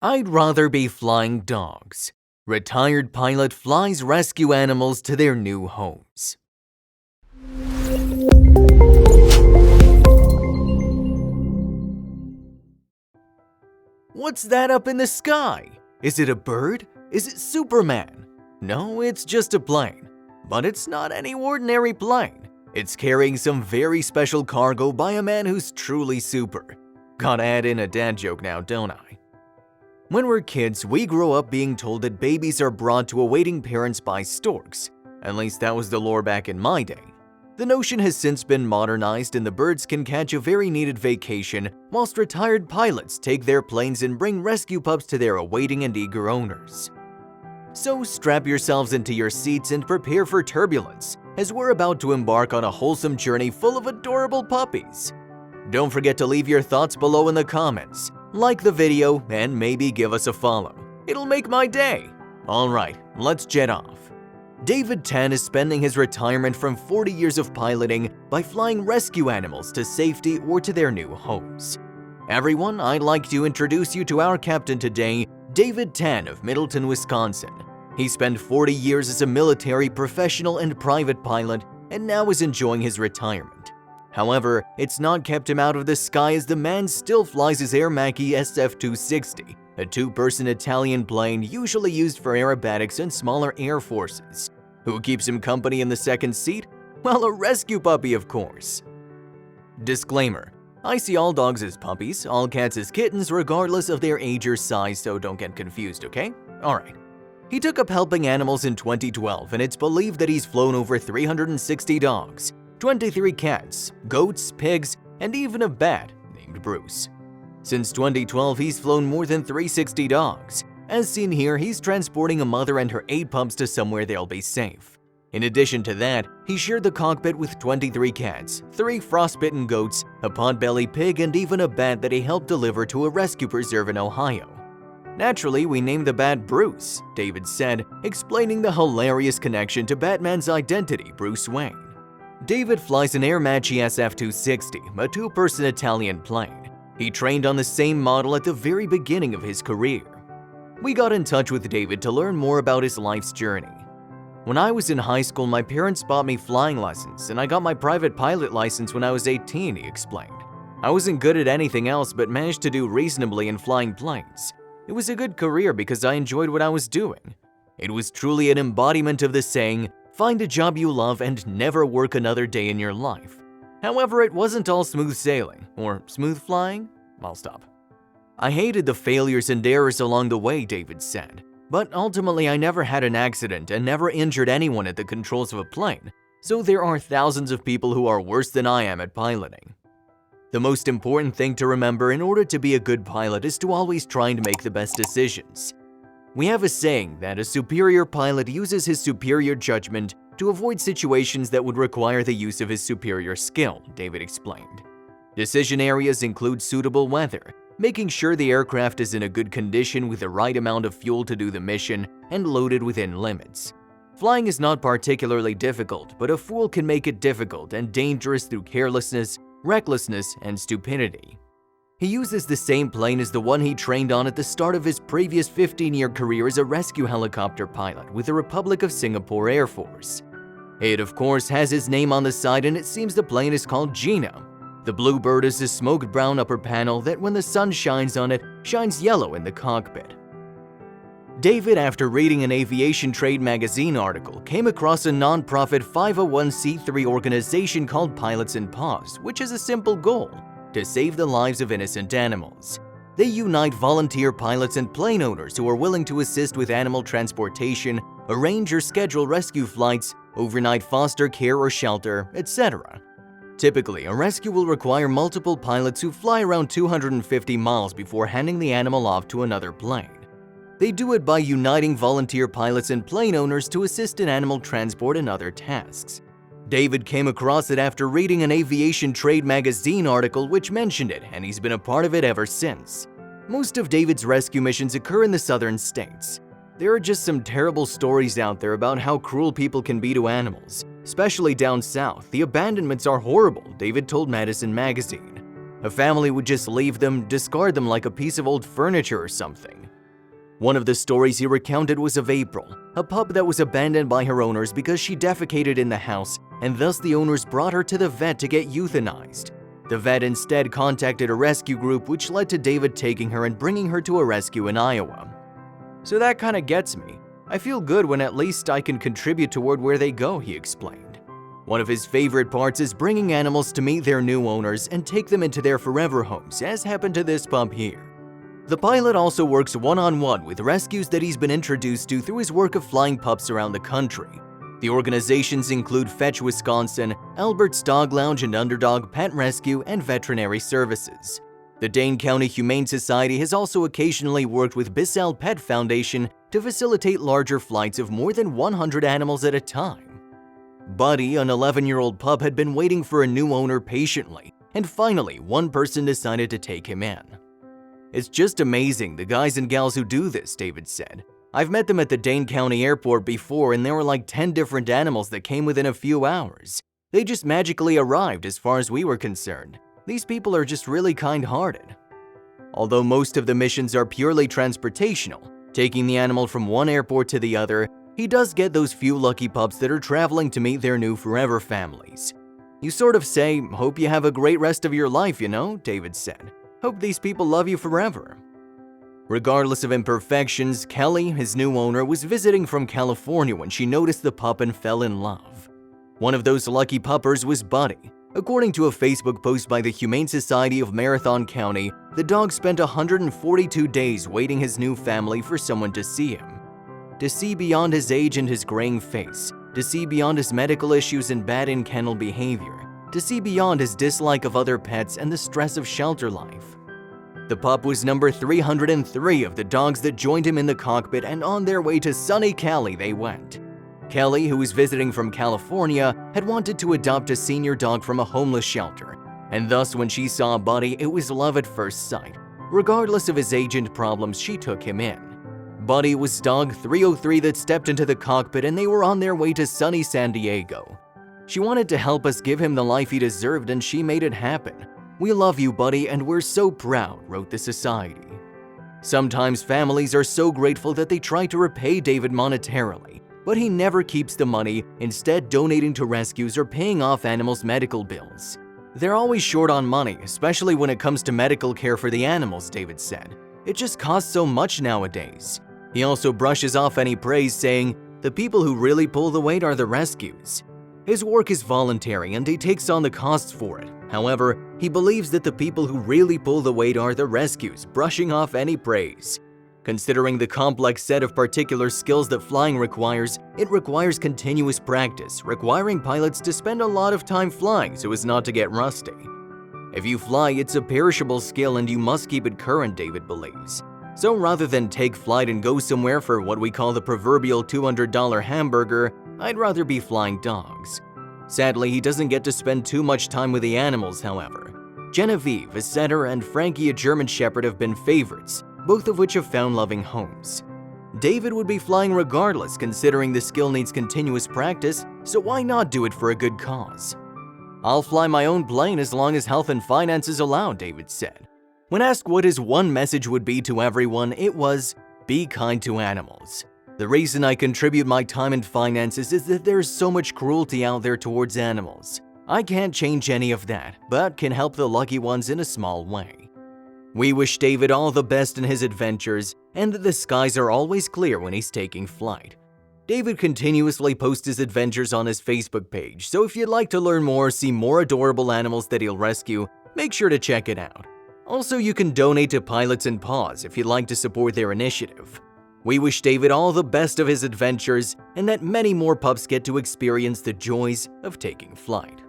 I'd rather be flying dogs. Retired pilot flies rescue animals to their new homes. What's that up in the sky? Is it a bird? Is it Superman? No, it's just a plane. But it's not any ordinary plane. It's carrying some very special cargo by a man who's truly super. Gotta add in a dad joke now, don't I? When we're kids, we grow up being told that babies are brought to awaiting parents by storks. At least that was the lore back in my day. The notion has since been modernized and the birds can catch a very needed vacation whilst retired pilots take their planes and bring rescue pups to their awaiting and eager owners. So strap yourselves into your seats and prepare for turbulence as we're about to embark on a wholesome journey full of adorable puppies. Don't forget to leave your thoughts below in the comments, like the video, and maybe give us a follow. It'll make my day. Alright, let's jet off. David 10 is spending his retirement from 40 years of piloting by flying rescue animals to safety or to their new homes. Everyone, I'd like to introduce you to our captain today, David 10 of Middleton, Wisconsin. He spent 40 years as a military, professional, and private pilot, and now is enjoying his retirement. However, it's not kept him out of the sky as the man still flies his Air Macchi SF-260, a two-person Italian plane usually used for aerobatics and smaller air forces. Who keeps him company in the second seat? Well, a rescue puppy, of course. Disclaimer: I see all dogs as puppies, all cats as kittens, regardless of their age or size, so don't get confused, okay? Alright. He took up helping animals in 2012, and it's believed that he's flown over 360 dogs, 23 cats, goats, pigs, and even a bat named Bruce. Since 2012, he's flown more than 360 dogs. As seen here, he's transporting a mother and her 8 pups to somewhere they'll be safe. In addition to that, he shared the cockpit with 23 cats, 3 frostbitten goats, a potbelly pig, and even a bat that he helped deliver to a rescue preserve in Ohio. Naturally, we named the bat Bruce, David said, explaining the hilarious connection to Batman's identity, Bruce Wayne. David flies an Air Macchi SF-260, a two-person Italian plane. He trained on the same model at the very beginning of his career. We got in touch with David to learn more about his life's journey. When I was in high school, my parents bought me flying lessons, and I got my private pilot license when I was 18, he explained. I wasn't good at anything else but managed to do reasonably in flying planes. It was a good career because I enjoyed what I was doing. It was truly an embodiment of the saying, find a job you love and never work another day in your life. However, it wasn't all smooth sailing, or smooth flying. I'll stop. I hated the failures and errors along the way, David said. But ultimately, I never had an accident and never injured anyone at the controls of a plane, so there are thousands of people who are worse than I am at piloting. The most important thing to remember in order to be a good pilot is to always try and make the best decisions. We have a saying that a superior pilot uses his superior judgment to avoid situations that would require the use of his superior skill, David explained. Decision areas include suitable weather, making sure the aircraft is in a good condition with the right amount of fuel to do the mission, and loaded within limits. Flying is not particularly difficult, but a fool can make it difficult and dangerous through carelessness, recklessness, and stupidity. He uses the same plane as the one he trained on at the start of his previous 15-year career as a rescue helicopter pilot with the Republic of Singapore Air Force. It, of course, has his name on the side, and it seems the plane is called Gina. The Bluebird is a smoked brown upper panel that when the sun shines on it, shines yellow in the cockpit. David, after reading an aviation trade magazine article, came across a non-profit 501c3 organization called Pilots in Paws, which has a simple goal: to save the lives of innocent animals. They unite volunteer pilots and plane owners who are willing to assist with animal transportation, arrange or schedule rescue flights, overnight foster care or shelter, etc. Typically, a rescue will require multiple pilots who fly around 250 miles before handing the animal off to another plane. They do it by uniting volunteer pilots and plane owners to assist in animal transport and other tasks. David came across it after reading an aviation trade magazine article which mentioned it, and he's been a part of it ever since. Most of David's rescue missions occur in the southern states. There are just some terrible stories out there about how cruel people can be to animals. Especially down south, the abandonments are horrible, David told Madison magazine. A family would just leave them, discard them like a piece of old furniture or something. One of the stories he recounted was of April, a pup that was abandoned by her owners because she defecated in the house, and thus the owners brought her to the vet to get euthanized. The vet instead contacted a rescue group, which led to David taking her and bringing her to a rescue in Iowa. "So that kinda gets me. I feel good when at least I can contribute toward where they go," he explained. One of his favorite parts is bringing animals to meet their new owners and take them into their forever homes, as happened to this pup here. The pilot also works one-on-one with rescues that he's been introduced to through his work of flying pups around the country. The organizations include Fetch Wisconsin, Albert's Dog Lounge and Underdog Pet Rescue, and Veterinary Services. The Dane County Humane Society has also occasionally worked with Bissell Pet Foundation to facilitate larger flights of more than 100 animals at a time. Buddy, an 11-year-old pup, had been waiting for a new owner patiently, and finally, one person decided to take him in. "It's just amazing, the guys and gals who do this," David said. "I've met them at the Dane County Airport before, and there were like 10 different animals that came within a few hours. They just magically arrived as far as we were concerned. These people are just really kind-hearted." Although most of the missions are purely transportational, taking the animal from one airport to the other, he does get those few lucky pups that are traveling to meet their new forever families. "You sort of say, hope you have a great rest of your life, you know," David said. "Hope these people love you forever." Regardless of imperfections, Kelly, his new owner, was visiting from California when she noticed the pup and fell in love. One of those lucky puppers was Buddy. According to a Facebook post by the Humane Society of Marathon County, the dog spent 142 days waiting his new family for someone to see him. To see beyond his age and his graying face, to see beyond his medical issues and bad in-kennel behavior, to see beyond his dislike of other pets and the stress of shelter life. The pup was number 303 of the dogs that joined him in the cockpit, and on their way to sunny Cali they went. Kelly, who was visiting from California, had wanted to adopt a senior dog from a homeless shelter, and thus when she saw Buddy, it was love at first sight. Regardless of his age and problems, she took him in. Buddy was dog 303 that stepped into the cockpit, and they were on their way to sunny San Diego. She wanted to help us give him the life he deserved, and she made it happen. "We love you, Buddy, and we're so proud," wrote the society. Sometimes families are so grateful that they try to repay David monetarily, but he never keeps the money, instead donating to rescues or paying off animals' medical bills. "They're always short on money, especially when it comes to medical care for the animals," David said. "It just costs so much nowadays." He also brushes off any praise, saying, "The people who really pull the weight are the rescues." His work is voluntary and he takes on the costs for it. However, he believes that the people who really pull the weight are the rescues, brushing off any praise. Considering the complex set of particular skills that flying requires, it requires continuous practice, requiring pilots to spend a lot of time flying so as not to get rusty. If you fly, it's a perishable skill and you must keep it current, David believes. So rather than take flight and go somewhere for what we call the proverbial $200 hamburger, I'd rather be flying dogs. Sadly, he doesn't get to spend too much time with the animals, however. Genevieve, a setter, and Frankie, a German Shepherd, have been favorites, both of which have found loving homes. David would be flying regardless, considering the skill needs continuous practice, so why not do it for a good cause? "I'll fly my own plane as long as health and finances allow," David said. When asked what his one message would be to everyone, it was, "Be kind to animals. The reason I contribute my time and finances is that there's so much cruelty out there towards animals. I can't change any of that, but can help the lucky ones in a small way." We wish David all the best in his adventures, and that the skies are always clear when he's taking flight. David continuously posts his adventures on his Facebook page, so if you'd like to learn more or see more adorable animals that he'll rescue, make sure to check it out. Also, you can donate to Pilots and Paws if you'd like to support their initiative. We wish David all the best of his adventures, and that many more pups get to experience the joys of taking flight.